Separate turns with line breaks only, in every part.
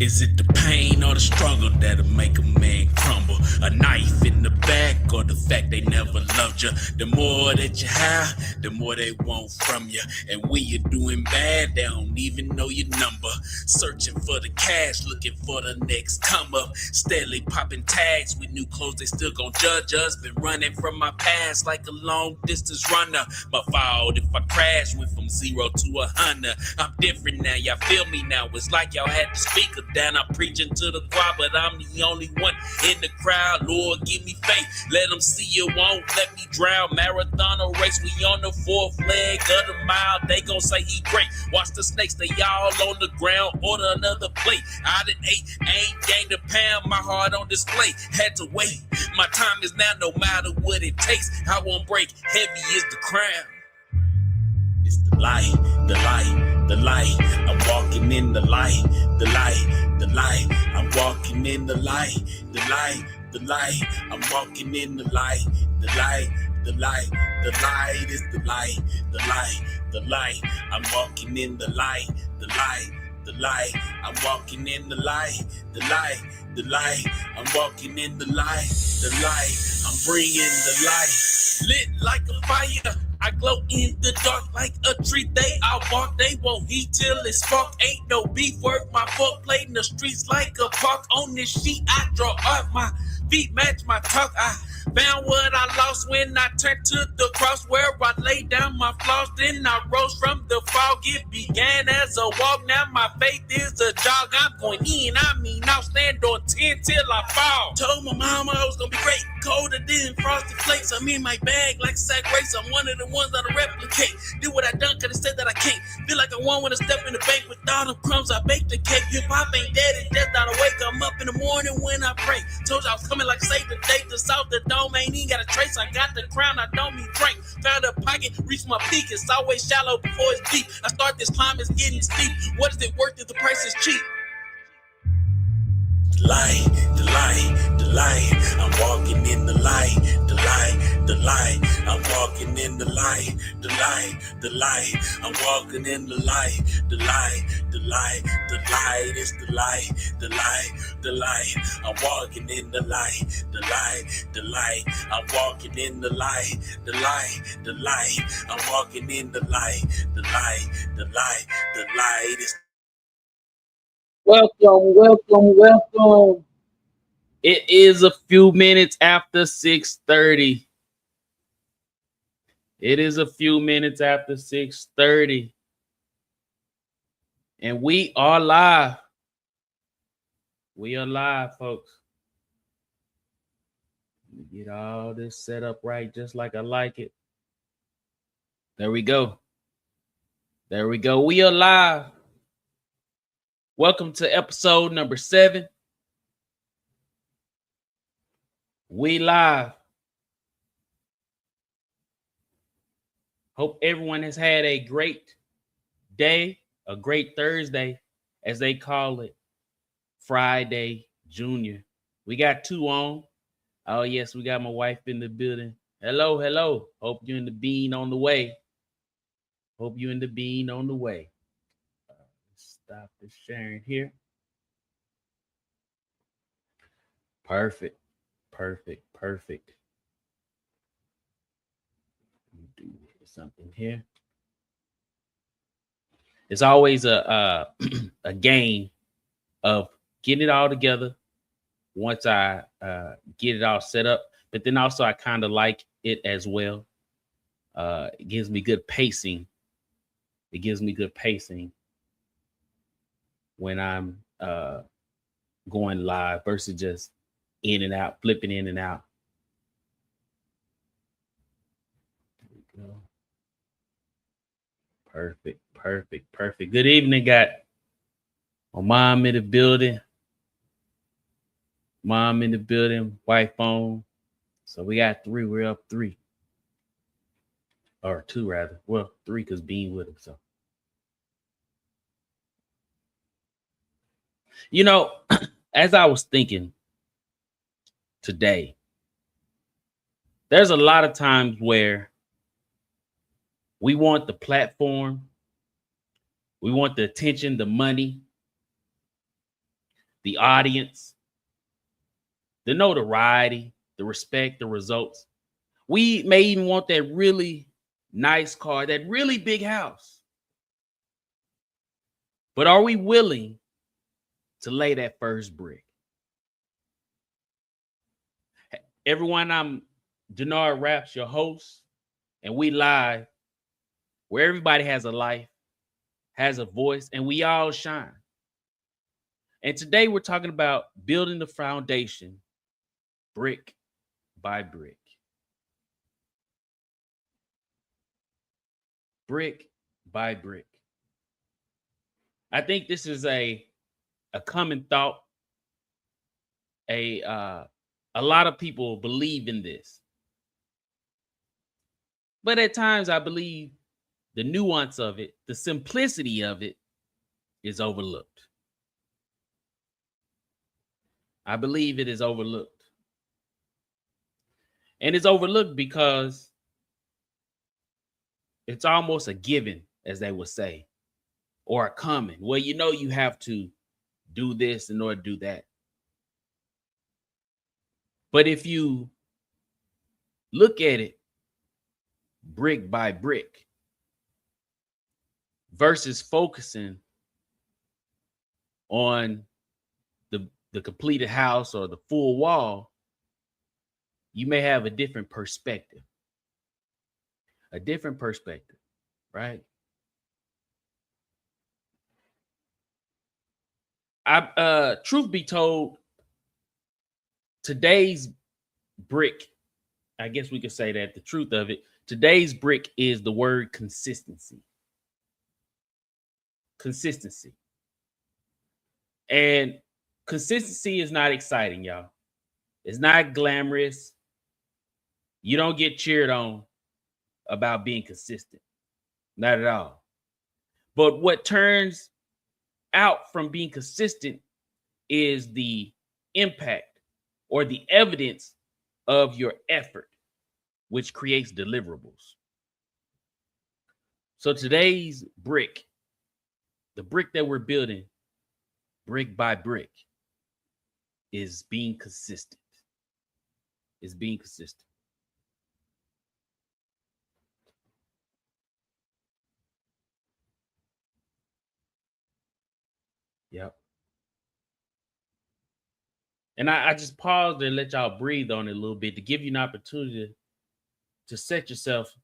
Is it the pain or the struggle that'll make a man crumble? A knife in the back or the fact they never loved you? The more that you have, the more they want from you. And when you're doing bad, they don't even know your number. Searching for the cash, looking for the next come up. Steadily popping tags with new clothes, they still gon' judge us. Been running from my past like a long distance runner. My fault if I crash, went from 0 to 100. I'm different now, y'all feel me now. It's like y'all had the speaker down. I'm preaching to the choir, but I'm the only one in the crowd. Lord, give me faith. Let them see you won't let me drown. Marathon or race, we on the fourth leg of the mile. They gon' say he great. Watch the snakes, they all on the ground. Order another plate. I done ate, ain't gained a pound. My heart on display. Had to wait. My time is now, no matter what it takes. I won't break. Heavy is the crown. It's the light, the light, the light. I'm walking in the light, the light, the light. I'm walking in the light, the light, the light. I'm walking in the light, the light, the light. The light is the light, the light, the light. I'm walking in the light, the light, the light. I'm walking in the light, the light, the light. I'm walking in the light, the light. I'm bringing the light, lit like a fire. I glow in the dark like a tree. They all walk, they won't heat till it's spark. Ain't no beef worth my fork. Play in the streets like a park. On this sheet, I draw art. My feet match my talk. I found what I lost when I turned to the cross where I laid down my flaws. Then I rose from the fog. It began as a walk. Now my faith is a jog. I'm going in. I mean, I'll stand on 10 till I fall. Told my mama I was gonna be great. Colder than frosted flakes. I'm in my bag like sack race. I'm one of the ones that'll replicate. Do what I done, cause they said that I can't. Feel like I won when I step in the bank with all the crumbs. I baked the cake. Hip hop ain't dead, it's death not awake. I'm up in the morning when I pray. Told you I was coming like save the date. The south, the dome ain't even got a trace. I got the crown, I don't mean drink. Found a pocket, reached my peak. It's always shallow before it's deep. I start this climb, it's getting steep. What is it worth if the price is cheap? The light, the light, the light. I'm walking in the light, the light, the light. I'm walking in the light, the light, the light. I'm walking in the light, the light, the light. The light is the light, the light, the light. I'm walking in the light, the light, the light. I'm walking in the light, the light, the light. I'm walking in the light, the light, the light. The light is. Welcome, welcome, welcome. It is a few minutes after 6:30. It is a few minutes after 6:30. And we are live. We are live, folks. Let me get all this set up right, just like I like it. There we go. There we go. We are live. Welcome to episode number 7. We live. Hope everyone has had a great day, a great Thursday, as they call it, Friday Junior. We got 2 on. Oh, yes, we got my wife in the building. Hello, hello. Hope you and the bean on the way. Hope you and the bean on the way. Stop the sharing here. Perfect. Perfect. Perfect. Let me do something here. It's always a game of getting it all together once I get it all set up. But then also I kind of like it as well. It gives me good pacing. It gives me good pacing when I'm going live versus just in and out, flipping in and out. There we go. Perfect, perfect, perfect. Good evening, got my mom in the building. Mom in the building, wife on. So we got 3, we're up 3. Or 2 rather. Well, 3 because Bean with him, so. You know, as I was thinking today, there's a lot of times where we want the platform, we want the attention, the money, the audience, the notoriety, the respect, the results. We may even want that really nice car, that really big house. But are we willing to lay that first brick? Everyone, I'm DenardRaps, your host, and we live where everybody has a life, has a voice, and we all shine. And today we're talking about building the foundation brick by brick. Brick by brick. I think this is a common thought. A lot of people believe in this. But at times I believe the nuance of it, the simplicity of it is overlooked. I believe it is overlooked. And it's overlooked because it's almost a given, as they would say, or a common. Well, you know, you have to do this in order to do that. But if you look at it brick by brick versus focusing on the completed house or the full wall, you may have a different perspective. A different perspective, right? Truth be told, today's brick, I guess we could say that the truth of it, today's brick is the word consistency. Consistency. And consistency is not exciting, y'all. It's not glamorous. You don't get cheered on about being consistent. Not at all. But what turns out from being consistent is the impact or the evidence of your effort, which creates deliverables. So today's brick, the brick that we're building, brick by brick, is being consistent. Is being consistent. Yep. And I just paused and let y'all breathe on it a little bit to give you an opportunity to set yourself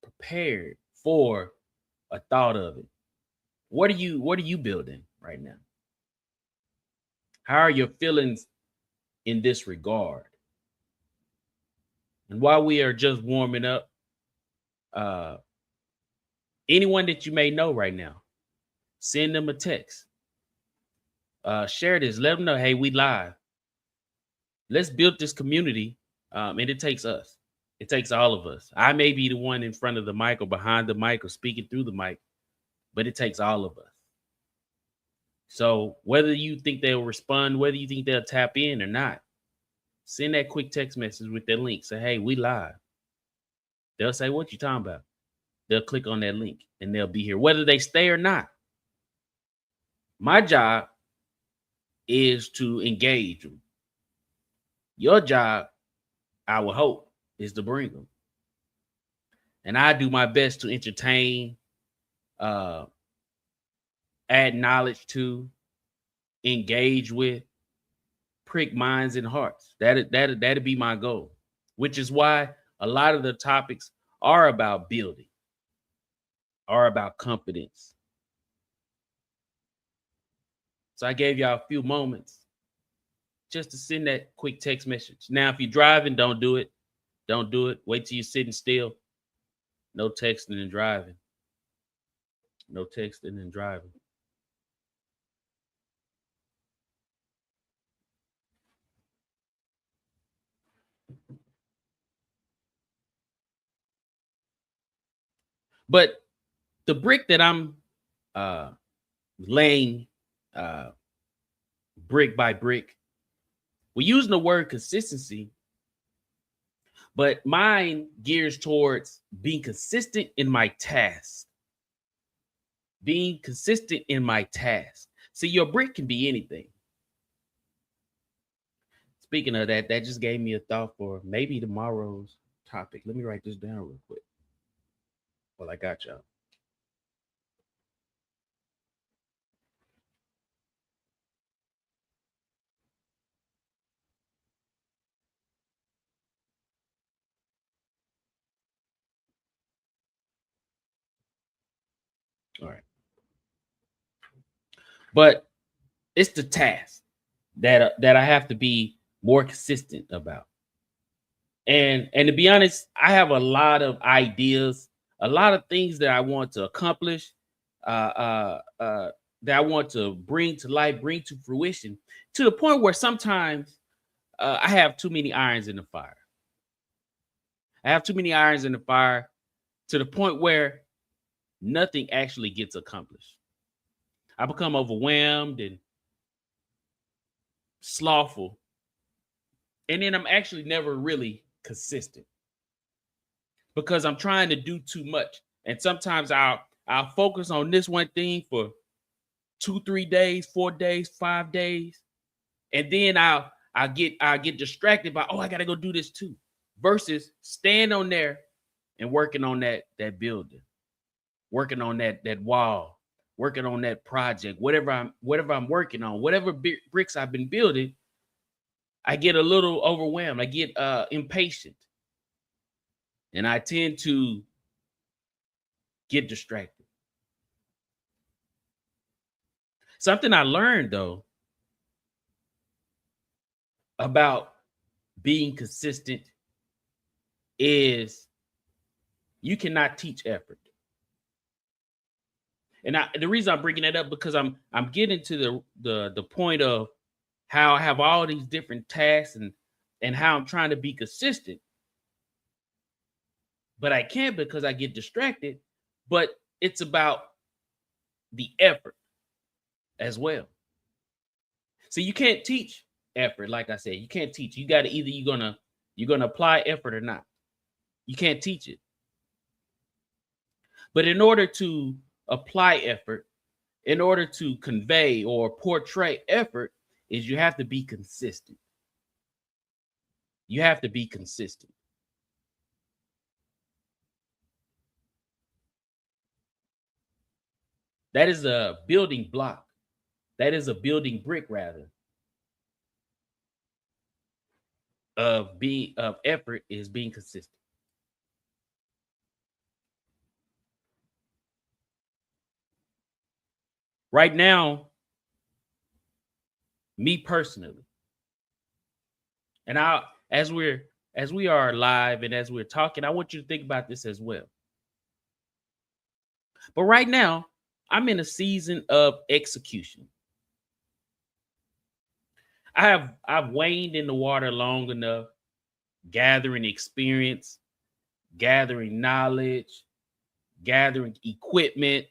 prepared for a thought of it. What are you building right now? How are your feelings in this regard? And while we are just warming up, anyone that you may know right now, send them a text. Share this. Let them know, hey, we live. Let's build this community. And it takes us. It takes all of us. I may be the one in front of the mic or behind the mic or speaking through the mic, but it takes all of us. So whether you think they'll respond, whether you think they'll tap in or not, send that quick text message with that link. Say, hey, we live. They'll say, what you talking about? They'll click on that link and they'll be here, whether they stay or not. My job is to engage them. Your job, I would hope, is to bring them. And I do my best to entertain, add knowledge to, engage with, prick minds and hearts. That'd be my goal, which is why a lot of the topics are about building, are about confidence. So I gave y'all a few moments just to send that quick text message. Now, if you're driving, don't do it. Don't do it. Wait till you're sitting still. No texting and driving. No texting and driving. But the brick that I'm laying brick by brick, we're using the word consistency, but mine gears towards being consistent in my task. Being consistent in my task.
See, your brick can be anything. Speaking of that, that just gave me a thought for maybe tomorrow's topic. Let me write this down real quick. Well, I got y'all. All right. But it's the task that I have to be more consistent about. And to be honest, I have a lot of ideas, a lot of things that I want to accomplish, that I want to bring to life, bring to fruition, to the point where sometimes I have too many irons in the fire. I have too many irons in the fire to the point where nothing actually gets accomplished. I become overwhelmed and slothful, and then I'm actually never really consistent because I'm trying to do too much. And sometimes I'll focus on this one thing for 2, 3 days, 4 days, 5 days, and then I'll get distracted by, oh, I gotta go do this too, versus staying on there and working on that building, working on that wall, working on that project, whatever I'm working on, whatever bricks I've been building. I get a little overwhelmed. I get impatient, and I tend to get distracted. Something I learned though about being consistent is you cannot teach effort. And the reason I'm bringing that up because I'm getting to the point of how I have all these different tasks and how I'm trying to be consistent, but I can't because I get distracted. But it's about the effort as well. So you can't teach effort, like I said. You can't teach. You got to either you're gonna apply effort or not. You can't teach it. But in order to apply effort, in order to convey or portray effort, is you have to be consistent. You have to be consistent. That is a building block. That is a building brick, rather, of effort is being consistent. Right now, me personally, and as we are live and as we're talking, I want you to think about this as well. But right now, I'm in a season of execution. I've waned in the water long enough, gathering experience, gathering knowledge, gathering equipment,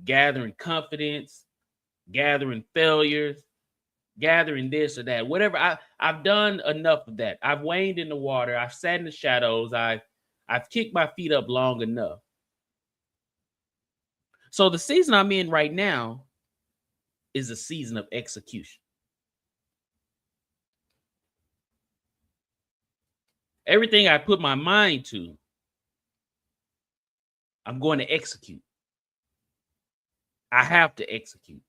gathering confidence, gathering failures, gathering this or that, whatever. I've done enough of that. I've waned in the water. I've sat in the shadows. I've kicked my feet up long enough. So the season I'm in right now is a season of execution. Everything I put my mind to, I'm going to execute. I have to execute,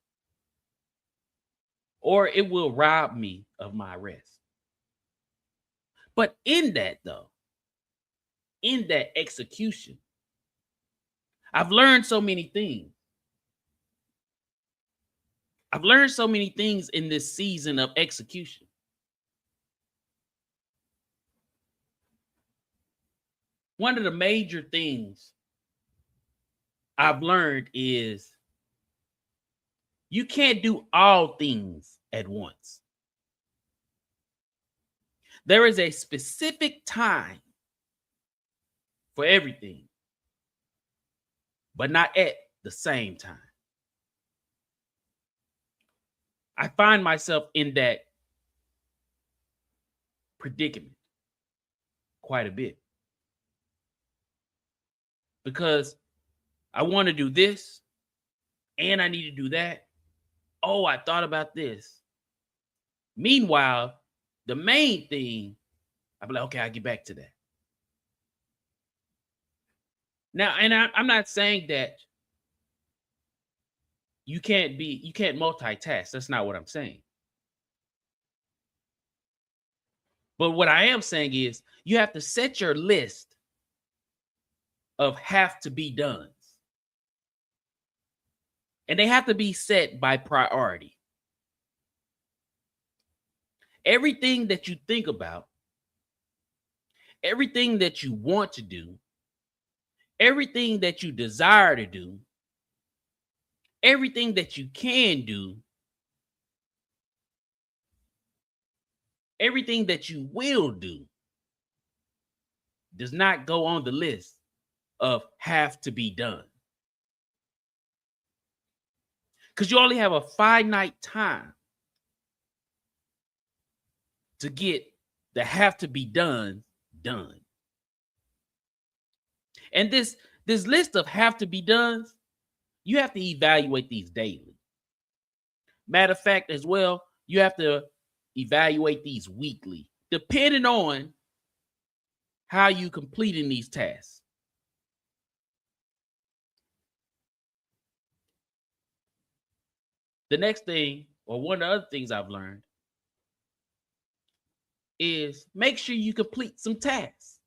or it will rob me of my rest. But in that, though, in that execution, I've learned so many things. I've learned so many things in this season of execution. One of the major things I've learned is you can't do all things at once. There is a specific time for everything, but not at the same time. I find myself in that predicament quite a bit because I want to do this and I need to do that, Oh, I thought about this. Meanwhile, the main thing, I'll be like, okay, I'll get back to that. Now, and I'm not saying that you can't multitask. That's not what I'm saying. But what I am saying is you have to set your list of have to be done. And they have to be set by priority. Everything that you think about, everything that you want to do, everything that you desire to do, everything that you can do, everything that you will do does not go on the list of have to be done. Because you only have a finite time to get the have to be done. And this list of have to be done, you have to evaluate these daily. Matter of fact, as well, you have to evaluate these weekly, depending on how you completing these tasks. The next thing, or one of the other things I've learned, is make sure you complete some tasks.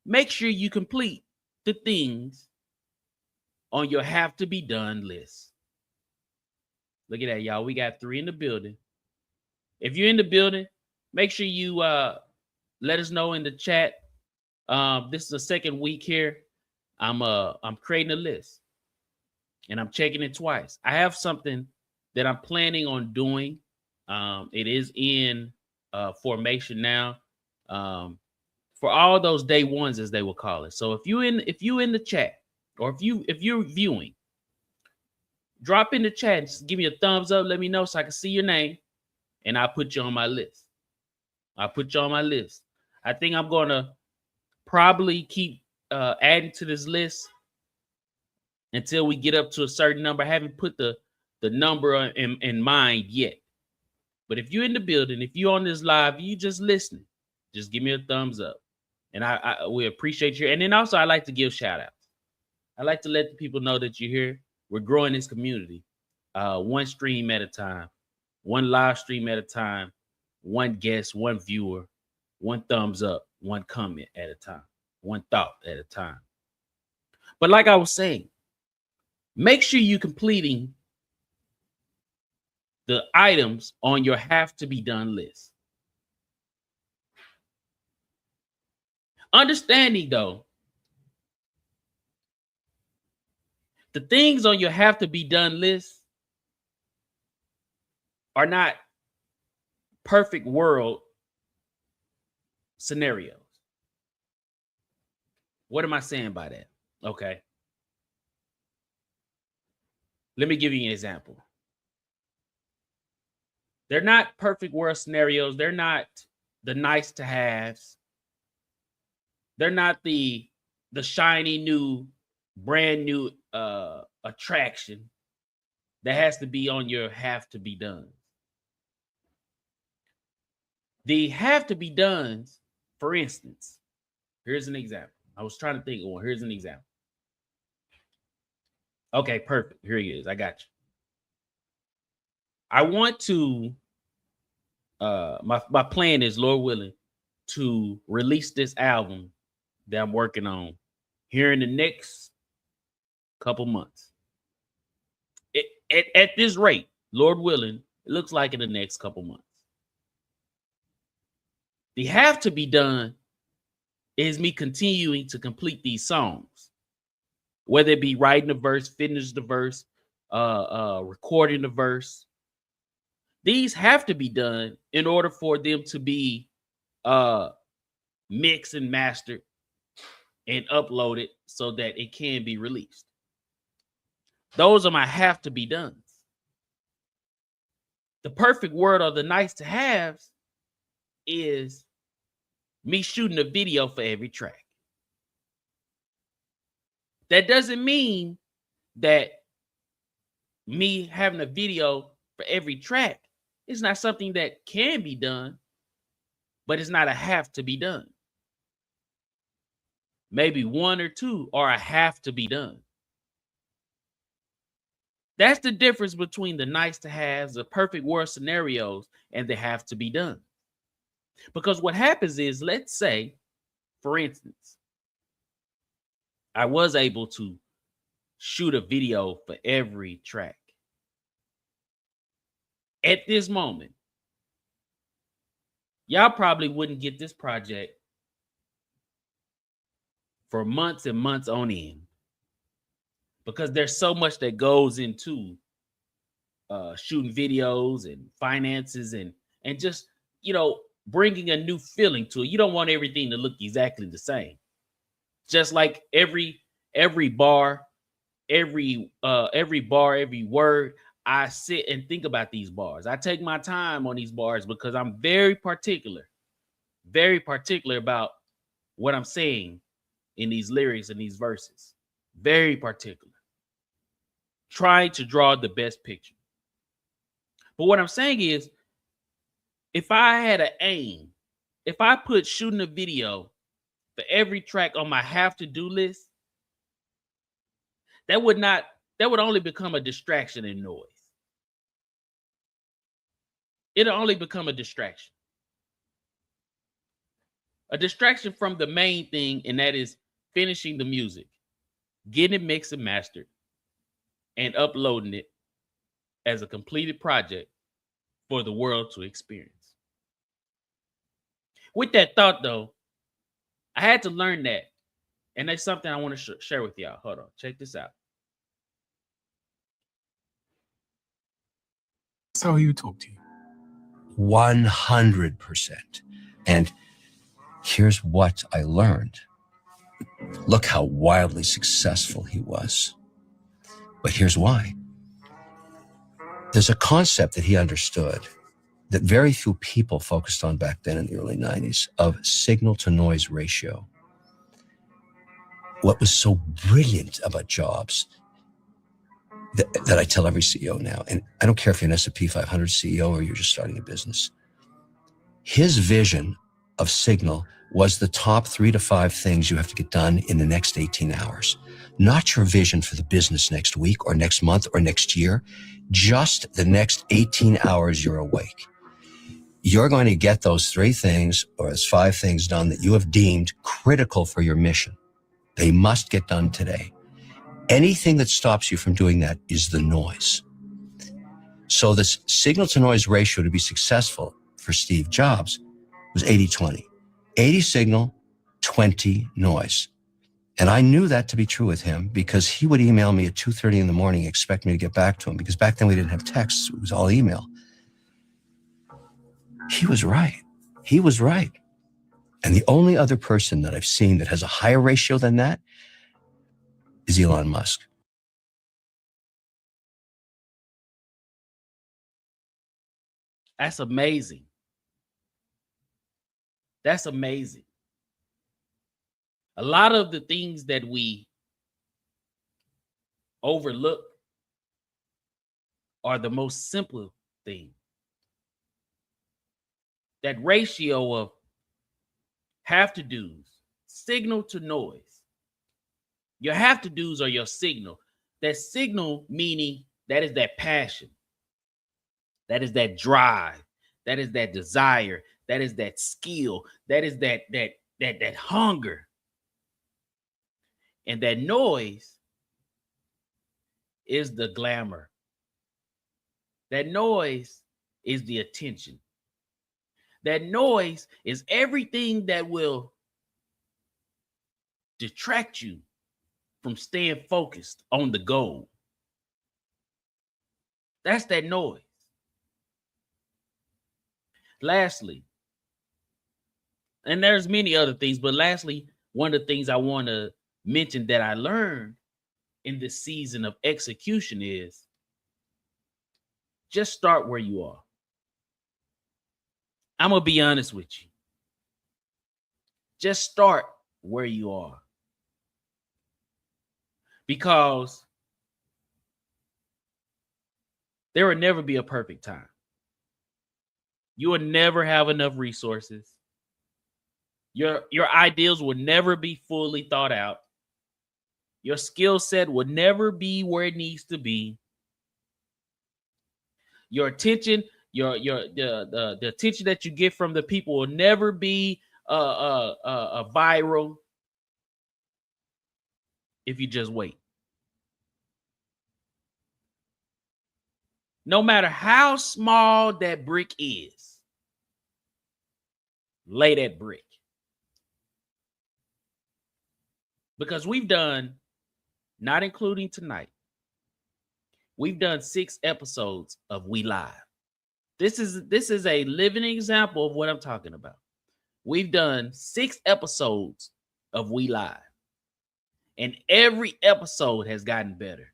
Make sure you complete the things on your have to be done list. Look at that, y'all. We got 3 in the building. If you're in the building, make sure you let us know in the chat. This is the second week here. I'm creating a list and I'm checking it twice. I have something that I'm planning on doing. It is in formation now. For all those day ones, as they will call it. So if you in the chat, or if you're viewing, drop in the chat and just give me a thumbs up. Let me know so I can see your name, and I'll put you on my list. I think I'm gonna probably keep adding to this list until we get up to a certain number. I haven't put the number in mind yet. But if you're in the building, if you're on this live, you just listening, just give me a thumbs up. And we appreciate you. And then also, I like to give shout outs. I like to let the people know that you're here. We're growing this community, one stream at a time, one live stream at a time, one guest, one viewer, one thumbs up, one comment at a time, one thought at a time. But like I was saying, make sure you're completing the items on your have to be done list. Understanding, though, the things on your have to be done list are not perfect world scenarios. What am I saying by that? Okay. Let me give you an example. They're not perfect world scenarios. They're not the nice to haves. They're not the shiny new, brand new attraction that has to be on your have to be done. The have to be done, for instance, here's an example. I was trying to think of one. Here's an example. Okay, perfect. Here he is. I got you. I want to, my plan is, Lord willing, to release this album that I'm working on here in the next couple months. At this rate, Lord willing, it looks like in the next couple months. The have to be done is me continuing to complete these songs, whether it be writing the verse, finish the verse, recording the verse. These have to be done in order for them to be mixed and mastered and uploaded so that it can be released. Those are my have to be done. The perfect word or the nice to haves is me shooting a video for every track. That doesn't mean that me having a video for every track. It's not something that can be done, but it's not a have to be done. Maybe one or two are a have to be done. That's the difference between the nice to haves, the perfect world scenarios, and the have to be done. Because what happens is, let's say, for instance, I was able to shoot a video for every track. At this moment, y'all probably wouldn't get this project for months and months on end, because there's so much that goes into shooting videos and finances and just, bringing a new feeling to it. You don't want everything to look exactly the same. Just like every bar, every word, I sit and think about these bars. I take my time on these bars because I'm very particular about what I'm saying in these lyrics and these verses. Very particular. Trying to draw the best picture. But what I'm saying is, if I had an aim, if I put shooting a video for every track on my have to do list, that would only become a distraction and noise. It'll only become a distraction. A distraction from the main thing, and that is finishing the music, getting it mixed and mastered, and uploading it as a completed project for the world to experience. With that thought, though, I had to learn that, and that's something I want to share with y'all. Hold on, check this out.
That's how he would talk to you.
100%. And here's what I learned. Look how wildly successful he was. But here's why. There's a concept that he understood that very few people focused on back then in the early 90s of signal to noise ratio. What was so brilliant about Jobs that I tell every CEO now, and I don't care if you're an S&P 500 CEO or you're just starting a business, his vision of signal was the top 3 to 5 things you have to get done in the next 18 hours. Not your vision for the business next week or next month or next year, just the next 18 hours you're awake. You're going to get those 3 things or those 5 things done that you have deemed critical for your mission. They must get done today. Anything that stops you from doing that is the noise. So this signal to noise ratio to be successful for Steve Jobs was 80-20. 80 signal, 20 noise. And I knew that to be true with him because he would email me at 2:30 in the morning, expect me to get back to him, because back then we didn't have texts, it was all email. He was right. He was right. And the only other person that I've seen that has a higher ratio than that is Elon Musk.
That's amazing. That's amazing. A lot of the things that we overlook are the most simple thing. That ratio of have to do's, signal to noise. Your have to do's are your signal. That signal meaning that is that passion. That is that drive. That is that desire. That is that skill. That is that hunger. And that noise is the glamour. That noise is the attention. That noise is everything that will detract you from staying focused on the goal. That's that noise. Lastly, and there's many other things, but lastly, one of the things I want to mention that I learned in this season of execution is just start where you are. I'm going to be honest with you. Just start where you are. Because There will never be a perfect time. You will never have enough resources. Your ideals will never be fully thought out. Your skill set will never be where it needs to be. Your attention, the attention that you get from the people will never be viral if you just wait. No matter how small that brick is, lay that brick. Because we've done, not including tonight, we've done 6 episodes of We Live. This is a living example of what I'm talking about. We've done 6 episodes of We Live. And every episode has gotten better.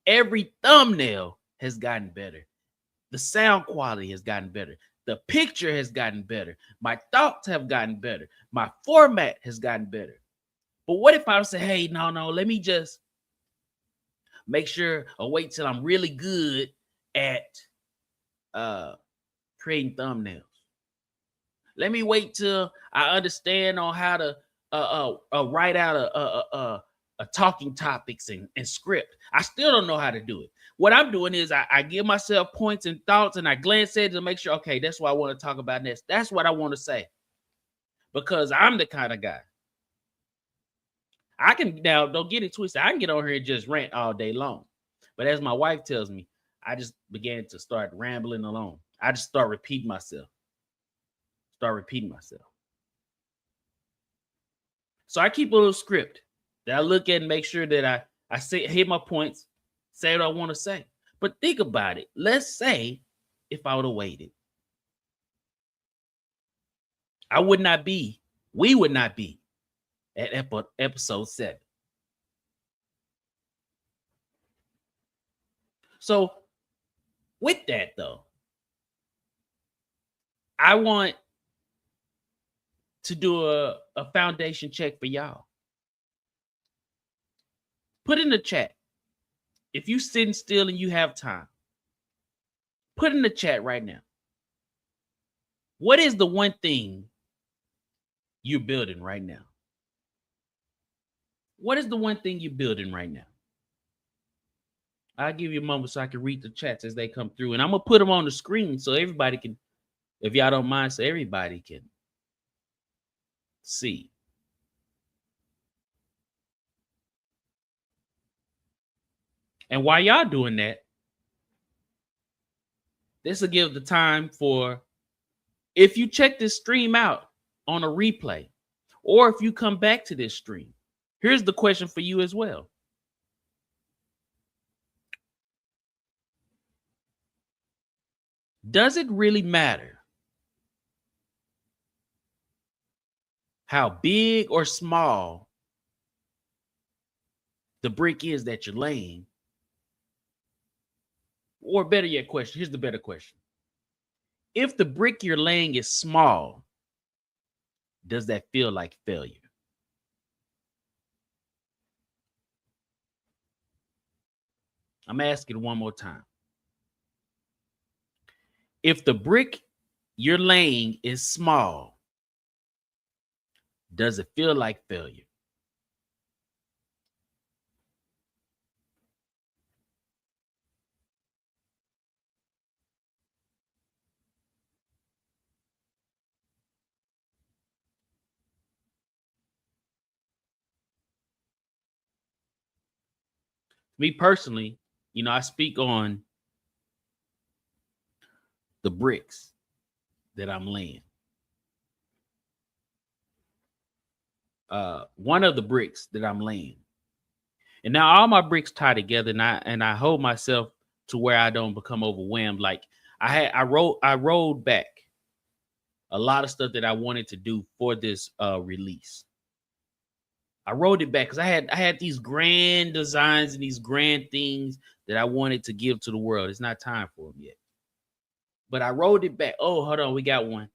Every thumbnail has gotten better. The sound quality has gotten better. The picture has gotten better. My thoughts have gotten better. My format has gotten better. But what if I say, hey, no, let me just make sure or wait till I'm really good at creating thumbnails. Let me wait till I understand on how to write out a talking topics and script. I still don't know how to do it. What I'm doing is I give myself points and thoughts and I glance at it to make sure, okay, that's what I want to talk about next. That's what I want to say. Because I'm the kind of guy. I can, now don't get it twisted, I can get on here and just rant all day long. But as my wife tells me, I just began to start rambling along. I just start repeating myself. So I keep a little script that I look at and make sure that I say, hit my points, say what I want to say. But think about it. Let's say if I would have waited, we would not be at episode 7. So with that though, I want to do a foundation check for y'all. Put in the chat. If you sitting still and you have time, put in the chat right now. What is the one thing you're building right now? What is the one thing you're building right now? I'll give you a moment so I can read the chats as they come through. And I'm going to put them on the screen so everybody can, if y'all don't mind, so everybody can see. And while y'all doing that, this will give the time for, if you check this stream out on a replay, or if you come back to this stream, here's the question for you as well. Does it really matter how big or small the brick is that you're laying? Or better yet, question. Here's the better question. If the brick you're laying is small, does that feel like failure? I'm asking one more time. If the brick you're laying is small, does it feel like failure? Me personally, you know, I speak on the bricks that I'm laying. One of the bricks that I'm laying. And now all my bricks tie together, and I hold myself to where I don't become overwhelmed. Like I rolled back a lot of stuff that I wanted to do for this release. I rolled it back because I had these grand designs and these grand things that I wanted to give to the world. It's not time for them yet. But I rolled it back. Oh, hold on. We got one.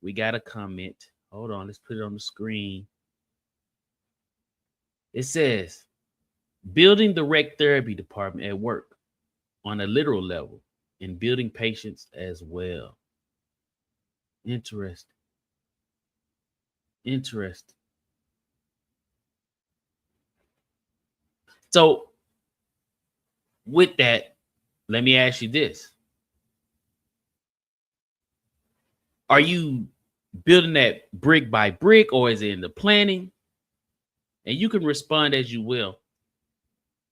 We got a comment. Hold on. Let's put it on the screen. It says, building the rec therapy department at work on a literal level in building patience as well. Interesting. Interesting. So with that, let me ask you this. Are you building that brick by brick, or is it in the planning? And you can respond as you will.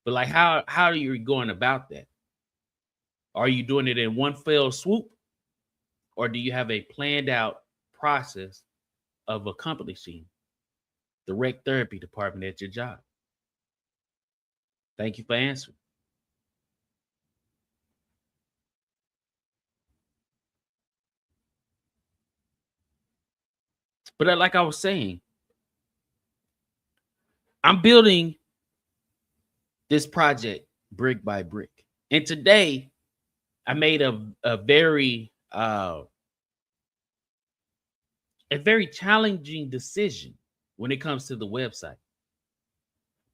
But like, how are you going about that? Are you doing it in one fell swoop? Or do you have a planned out process of accomplishing the rec therapy department at your job? Thank you for answering. But like I was saying, I'm building this project brick by brick. And today I made a very challenging decision when it comes to the website.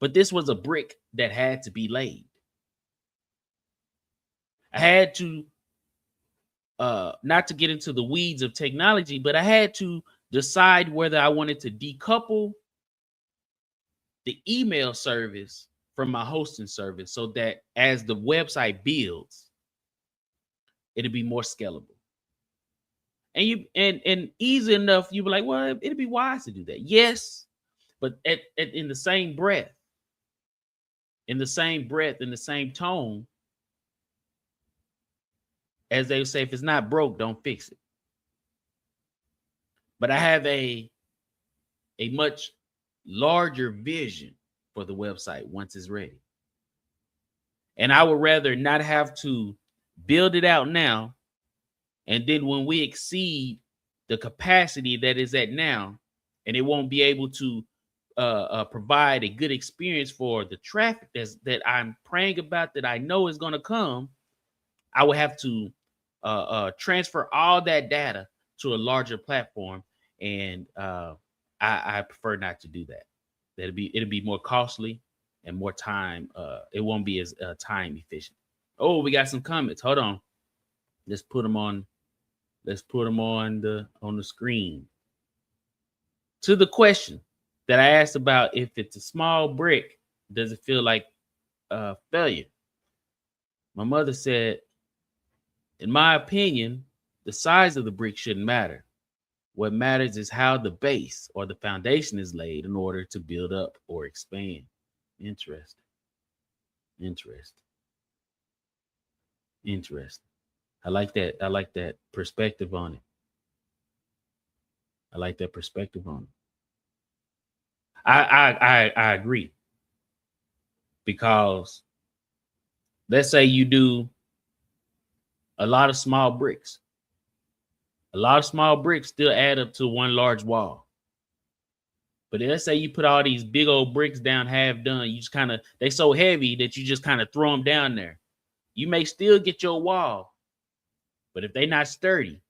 But this was a brick that had to be laid. I had to, not to get into the weeds of technology, but I had to decide whether I wanted to decouple the email service from my hosting service so that as the website builds, it'll be more scalable. And easy enough, you be like, well, it'd be wise to do that. Yes, but in the same breath, in the same tone, as they say, if it's not broke, don't fix it. But I have a much larger vision for the website once it's ready. And I would rather not have to build it out now, and then when we exceed the capacity that is at now, and it won't be able to provide a good experience for the traffic that I'm praying about, that I know is going to come, I would have to transfer all that data to a larger platform, and I prefer not to do that. It'll be more costly and more time. It won't be as time efficient. Oh, we got some comments. Hold on. Let's put them on. Let's put them on the screen. To the question that I asked about, if it's a small brick, does it feel like failure? My mother said, in my opinion, the size of the brick shouldn't matter. What matters is how the base or the foundation is laid in order to build up or expand. Interesting. I like that. I like that perspective on it. I agree. Because let's say you do a lot of small bricks. A lot of small bricks still add up to one large wall. But let's say you put all these big old bricks down, half done. You just kind of, they so heavy that you just kind of throw them down there. You may still get your wall, but if they're not sturdy,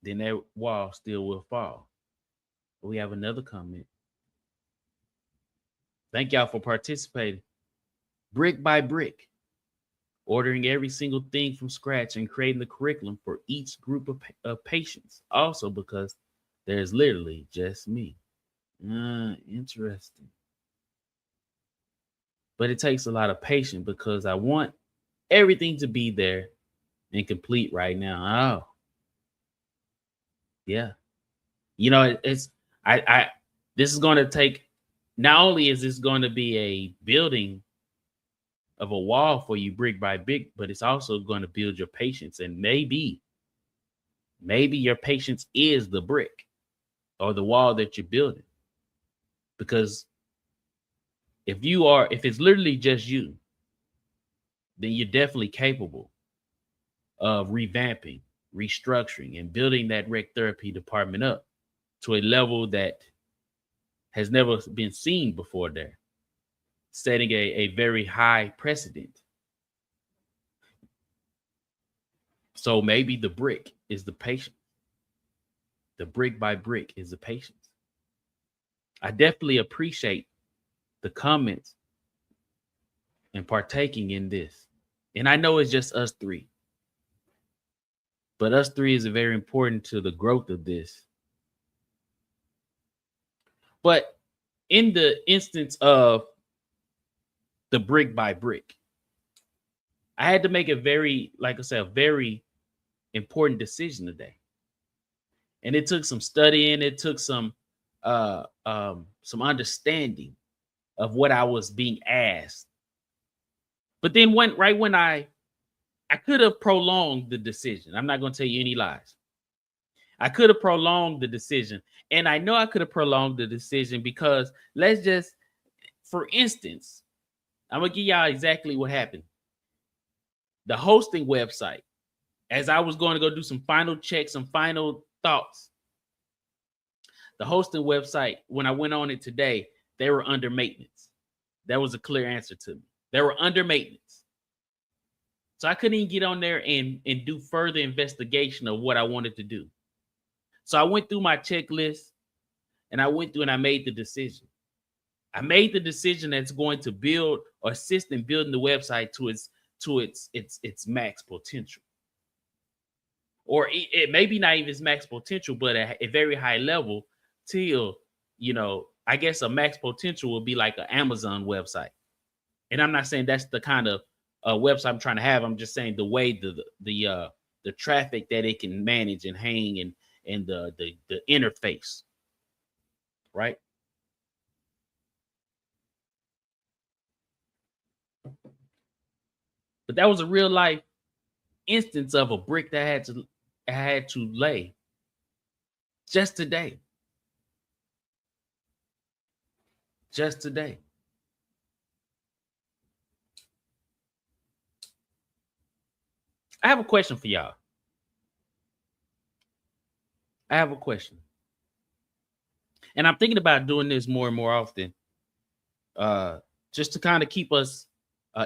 then that wall still will fall. We have another comment. Thank y'all for participating. Brick by brick, ordering every single thing from scratch and creating the curriculum for each group of patients. Also because there's literally just me. Interesting. But it takes a lot of patience because I want everything to be there and complete right now. Oh, yeah. You know, this is going to take, not only is this going to be a building of a wall for you brick by brick, but it's also going to build your patience. And maybe your patience is the brick or the wall that you're building. Because if it's literally just you, then you're definitely capable of revamping, restructuring, and building that rec therapy department up to a level that has never been seen before there, setting a very high precedent. So maybe the brick is the patience. The brick by brick is the patience. I definitely appreciate the comments and partaking in this. And I know it's just us three, but us three is very important to the growth of this. But in the instance of the brick by brick, I had to make a very, like I said, a very important decision today. And it took some studying, it took some understanding of what I was being asked. But then when I could have prolonged the decision. I'm not going to tell you any lies. I could have prolonged the decision. And I know I could have prolonged the decision because let's just, for instance, I'm going to give y'all exactly what happened. The hosting website, as I was going to go do some final checks, some final thoughts, the hosting website, when I went on it today, they were under maintenance. That was a clear answer to me. They were under maintenance. So I couldn't even get on there and do further investigation of what I wanted to do. So I went through my checklist and I went through and I made the decision. I made the decision that's going to build or assist in building the website to its max potential. Or it may be not even its max potential, but at a very high level till, I guess a max potential would be like an Amazon website. And I'm not saying that's the kind of website I'm trying to have. I'm just saying the way the traffic that it can manage and hang and the interface, right? But that was a real life instance of a brick that I had to lay just today. Just today. I have a question for y'all. I have a question. And I'm thinking about doing this more and more often, just to kind of keep us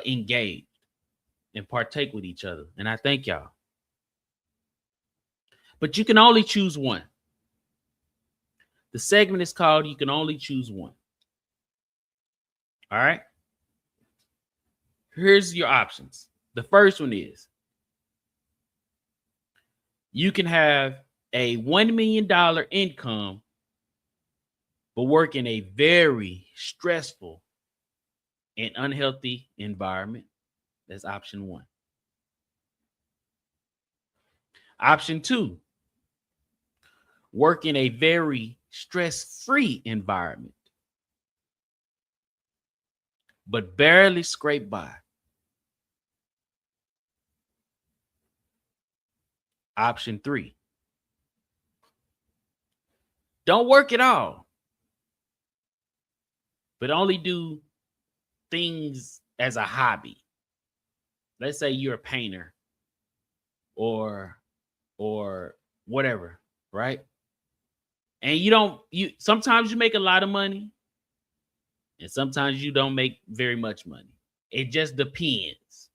engaged and partake with each other. And I thank y'all. But you can only choose one. The segment is called You Can Only Choose One. All right. Here's your options. The first one is you can have a $1 million income, but work in a very stressful and unhealthy environment. That's option one. Option two, work in a very stress-free environment, but barely scrape by. Option three, don't work at all, but only do things as a hobby. Let's say you're a painter or whatever, right? And you sometimes you make a lot of money and sometimes you don't make very much money. It just depends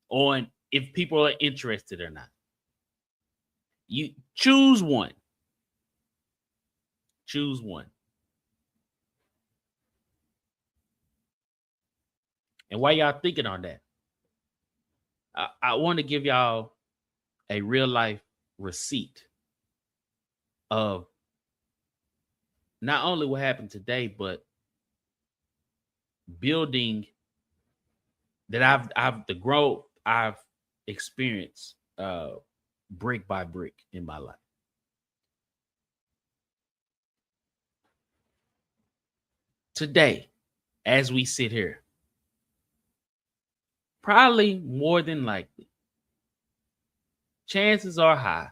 on if people are interested or not. You choose one. Choose one. And while y'all thinking on that, I want to give y'all a real life receipt of not only what happened today, but building that the growth I've experienced brick by brick in my life. Today, as we sit here, probably more than likely, chances are high,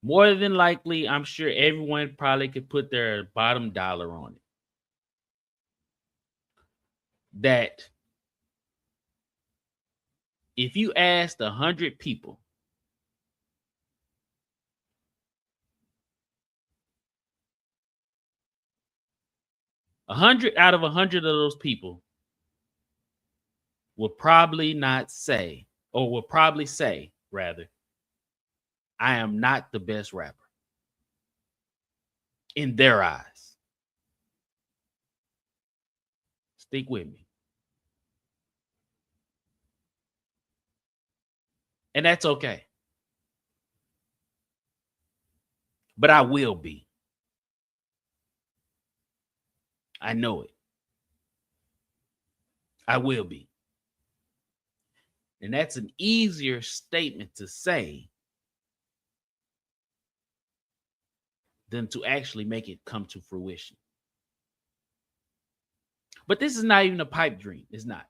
more than likely, I'm sure everyone probably could put their bottom dollar on it, that if you asked 100 people, out of 100 of those people will probably not say, or will probably say, rather, I am not the best rapper in their eyes. Stick with me. And that's okay. But I will be. I know it. I will be. And that's an easier statement to say than to actually make it come to fruition. But this is not even a pipe dream. It's not.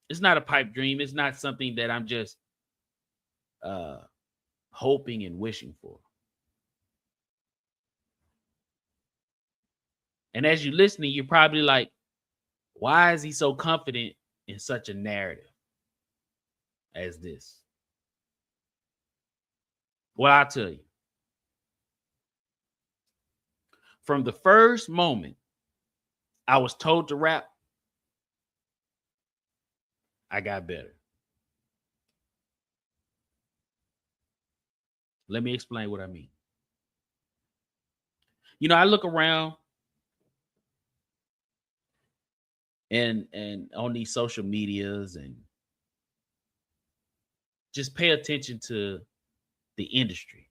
It's not a pipe dream. It's not something that I'm just hoping and wishing for. And as you're listening, you're probably like, why is he so confident in such a narrative as this? Well, I'll tell you. From the first moment I was told to rap, I got better. Let me explain what I mean. You know, I look around and on these social medias and just pay attention to the industry.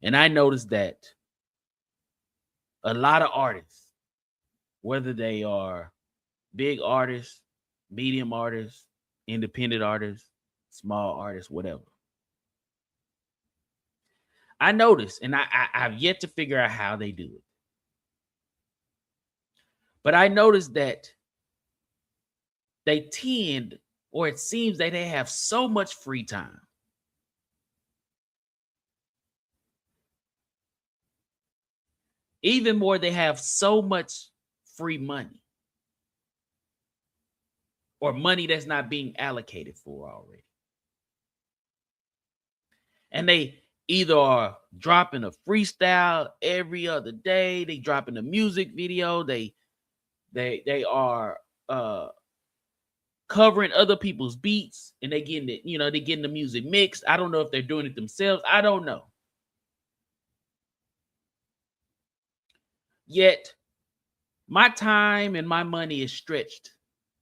And I noticed that a lot of artists, whether they are big artists, medium artists, independent artists, small artists, whatever, I noticed, and I've yet to figure out how they do it. But I noticed that they tend, or it seems that they have so much free time. Even more, they have so much free money. Or money that's not being allocated for already. And they either are dropping a freestyle every other day, they dropping a music video, they are covering other people's beats, and they getting it, you know, they getting the music mixed. I don't know if they're doing it themselves. I don't know. Yet my time and my money is stretched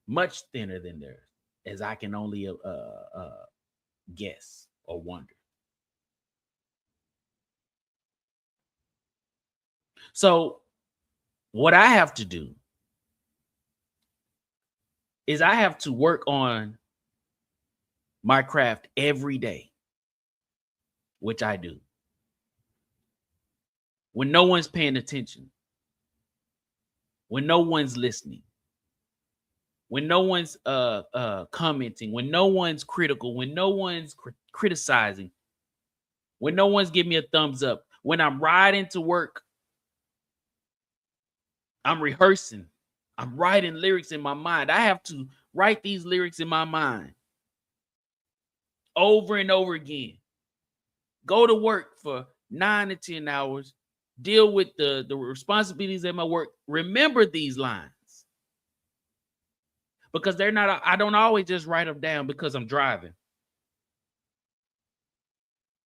much thinner than theirs, as I can only guess or wonder. So what I have to do is I have to work on my craft every day, which I do. When no one's paying attention, when no one's listening, when no one's commenting, when no one's critical, when no one's criticizing, when no one's giving me a thumbs up, when I'm riding to work, I'm rehearsing. I'm writing lyrics in my mind. I have to write these lyrics in my mind over and over again. Go to work for 9 to 10 hours. Deal with the responsibilities at my work. Remember these lines. Because they're not, I don't always just write them down because I'm driving.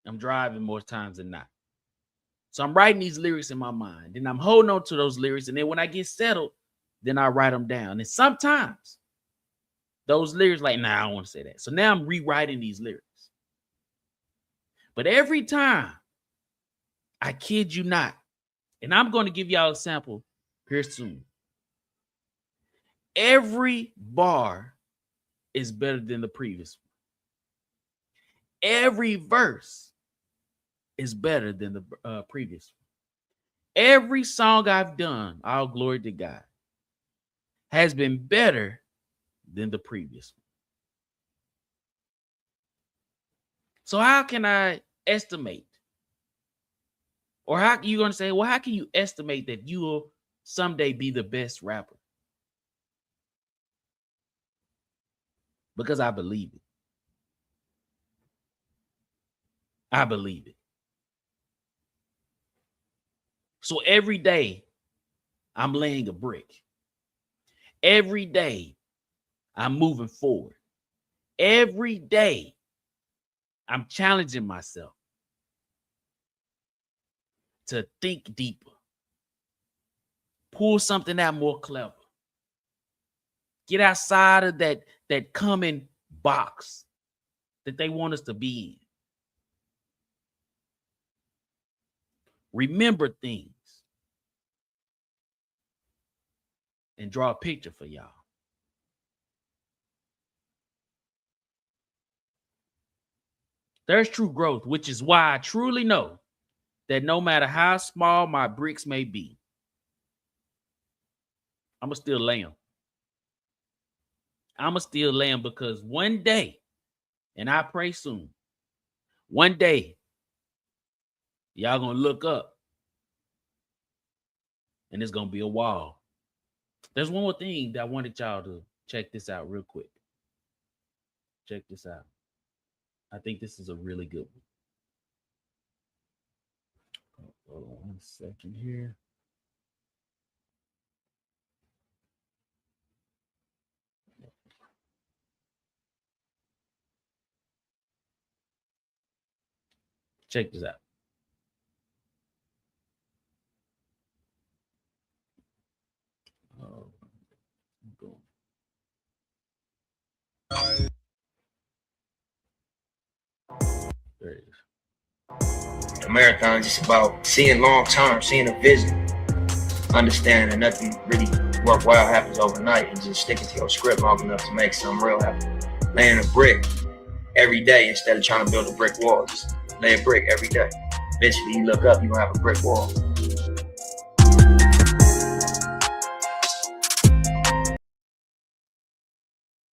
I'm driving more times than not. So I'm writing these lyrics in my mind, and I'm holding on to those lyrics. And then when I get settled, then I write them down. And sometimes those lyrics, like, nah, I don't want to say that. So now I'm rewriting these lyrics. But every time, I kid you not, and I'm going to give y'all a sample here soon. Every bar is better than the previous one. Every verse is better than the previous one. Every song I've done, all glory to God, has been better than the previous one. So how can I estimate? Or how you going to say, well, how can you estimate that you will someday be the best rapper? Because I believe it. I believe it. So every day, I'm laying a brick. Every day, I'm moving forward. Every day, I'm challenging myself to think deeper, Pull something out more clever. Get outside of that common box that they want us to be in. Remember things and draw a picture for y'all. There's true growth, which is why I truly know that no matter how small my bricks may be, I'm going to still lay them. I'm going to still lay them because one day, and I pray soon, one day, y'all going to look up and it's going to be a wall. There's one more thing that I wanted y'all to check this out real quick. Check this out. I think this is a really good one. Hold on 1 second here. Check this out. There it is.
The marathon is just about seeing long term, seeing a vision, understanding that nothing really worthwhile happens overnight, and just sticking to your script long enough to make something real happen. Laying a brick every day instead of trying to build a brick wall. Just lay a brick every day. Eventually you look up, you're gonna have a brick wall.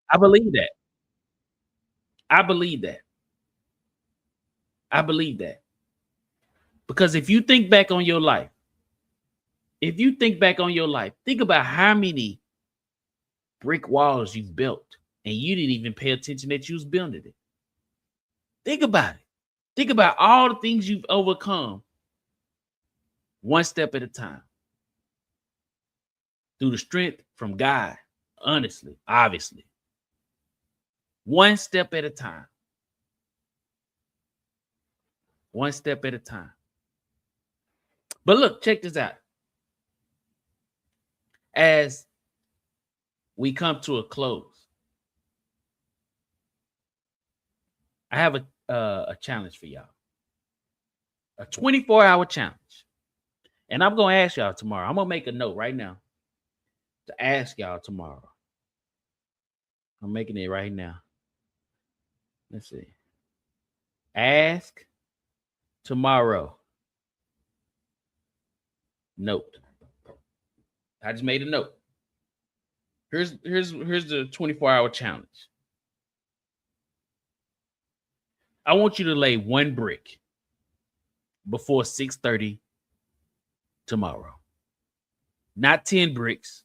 I believe that. I believe that. I believe that. Because if you think back on your life, think about how many brick walls you've built and you didn't even pay attention that you was building it. Think about it. Think about all the things you've overcome one step at a time. Through the strength from God, honestly, obviously. One step at a time. One step at a time. But look, check this out. As we come to a close, I have a challenge for y'all. A 24-hour challenge. And I'm going to ask y'all tomorrow. I'm going to make a note right now to ask y'all tomorrow. I'm making it right now. Let's see. Ask tomorrow. Note. I just made a note. Here's the 24-hour challenge. I want you to lay one brick before 6:30 tomorrow. Not 10 bricks.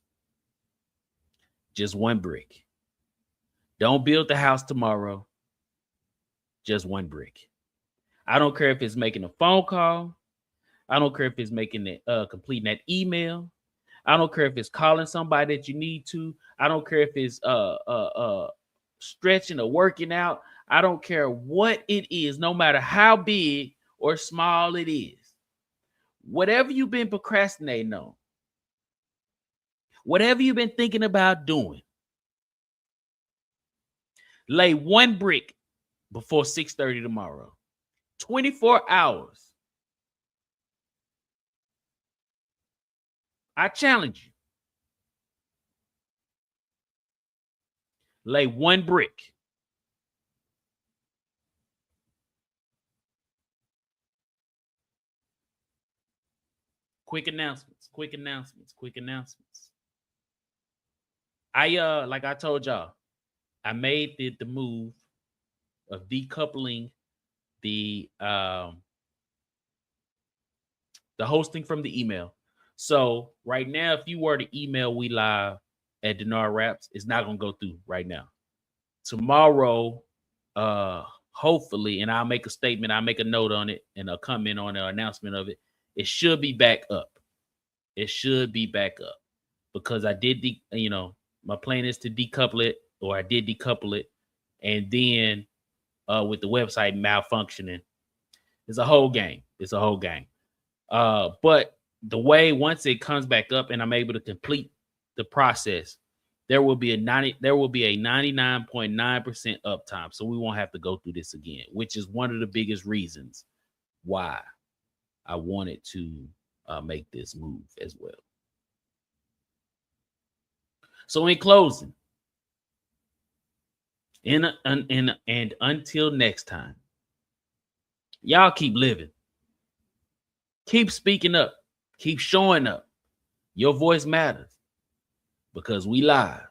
Just one brick. Don't build the house tomorrow. Just one brick. I don't care if it's making a phone call. I don't care if it's making it completing that email. I don't care if it's calling somebody that you need to. I don't care if it's stretching or working out. I don't care what it is, no matter how big or small it is. Whatever you've been procrastinating on, whatever you've been thinking about doing, lay one brick before 6:30 tomorrow. 24 hours. I challenge you. Lay one brick. Quick announcements. Like I told y'all, I made the move of decoupling the hosting from the email. So right now, if you were to email We Live at DenardRaps, it's not gonna go through right now. Tomorrow, hopefully, and I'll make a statement, I'll make a note on it and a comment on the announcement of it. It should be back up. It should be back up because I did my plan is to decouple it, or I did decouple it, and then with the website malfunctioning, it's a whole game. But the way once it comes back up and I'm able to complete the process, there will be a 99.9% uptime. So we won't have to go through this again, which is one of the biggest reasons why I wanted to make this move as well. So in closing, and until next time, y'all keep living. Keep speaking up. Keep showing up. Your voice matters because we live.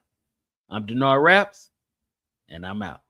I'm DenardRaps, and I'm out.